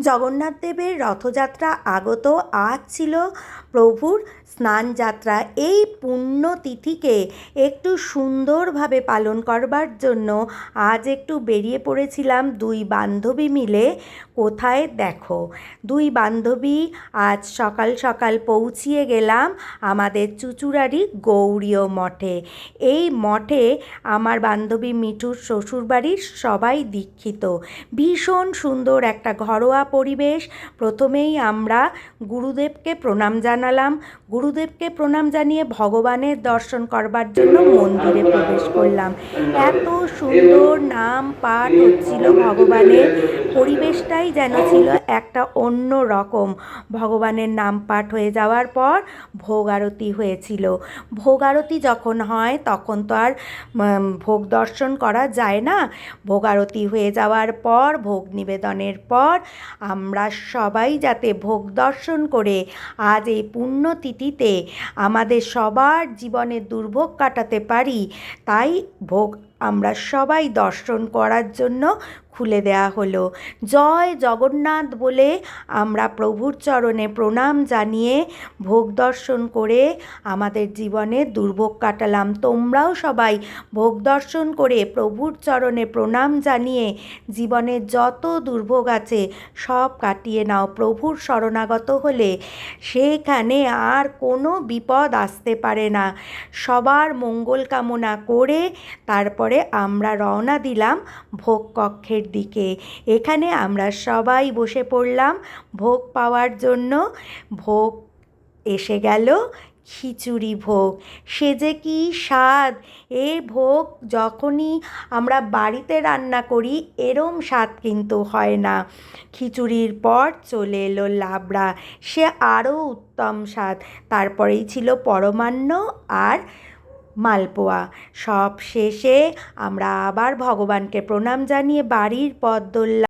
জগন্নাথ দেবের রথযাত্রা আগত। আজ ছিল প্রভুর স্নানযাত্রা। এই পুণ্যতিথিকে একটু সুন্দরভাবে পালন করবার জন্য আজ একটু বেরিয়ে পড়েছিলাম দুই বান্ধবী মিলে। কোথায় দেখো, দুই বান্ধবী আজ সকাল সকাল পৌঁছিয়ে গেলাম আমাদের চুঁচুড়ারি গৌড়ীয় মঠে। এই মঠে আমার বান্ধবী মিঠুর শ্বশুরবাড়ির সবাই দীক্ষিত। ভীষণ সুন্দর একটা ঘরোয়া পরিবেশ। প্রথমেই আমরা গুরুদেবকে প্রণাম জানালাম। গুরুদেবকে প্রণাম জানিয়ে ভগবানের দর্শন করবার জন্য মন্দিরে প্রবেশ করলাম। এত সুন্দর নাম পাঠ হচ্ছিল ভগবানের, পরিবেশটাই যেন ছিল একটা অন্য রকম। ভগবানের নাম পাঠ হয়ে যাওয়ার পর ভোগ আরতি হয়েছিল। ভোগ আরতি যখন হয় তখন তো আর ভোগ দর্শন করা যায় না। ভোগ আরতি হয়ে যাওয়ার পর, ভোগ নিবেদনের পর আমরা সবাই যাতে ভোগ দর্শন করে আজ এই পুণ্যতিথিতে আমাদের সবার জীবনের দুর্ভোগ কাটাতে পারি, তাই ভোগ আমরা সবাই দর্শন করার জন্য খুলে দেয়া হলো। জয় জগন্নাথ বলে আমরা প্রভুর চরণে প্রণাম জানিয়ে ভোগ দর্শন করে আমাদের জীবনের দুর্ভোগ কাটালাম। তোমরাও সবাই ভোগ দর্শন করে প্রভুর চরণে প্রণাম জানিয়ে জীবনের যত দুর্ভোগ আছে সব কাটিয়ে নাও। প্রভুর শরণাগত হলে সেখানে আর কোনো বিপদ আসতে পারে না। সবার মঙ্গল কামনা করে তারপরে আমরা রওনা দিলাম ভোগ কক্ষের দিকে। এখানে আমরা সবাই বসে পড়লাম ভোগ পাওয়ার জন্য। ভোগ এসে গেল, খিচুড়ি ভোগ। সে যে কী স্বাদ! এ ভোগ যখনই আমরা বাড়িতে রান্না করি এরম স্বাদ কিন্তু হয় না। খিচুড়ির পর চলে এলো লাবড়া, সে আরও উত্তম স্বাদ। তারপরেই ছিল পরমান্ন আর মালপোয়া। সব শেষে আমরা আবার ভগবানকে প্রণাম জানিয়ে বাড়ির পথ ধরলাম।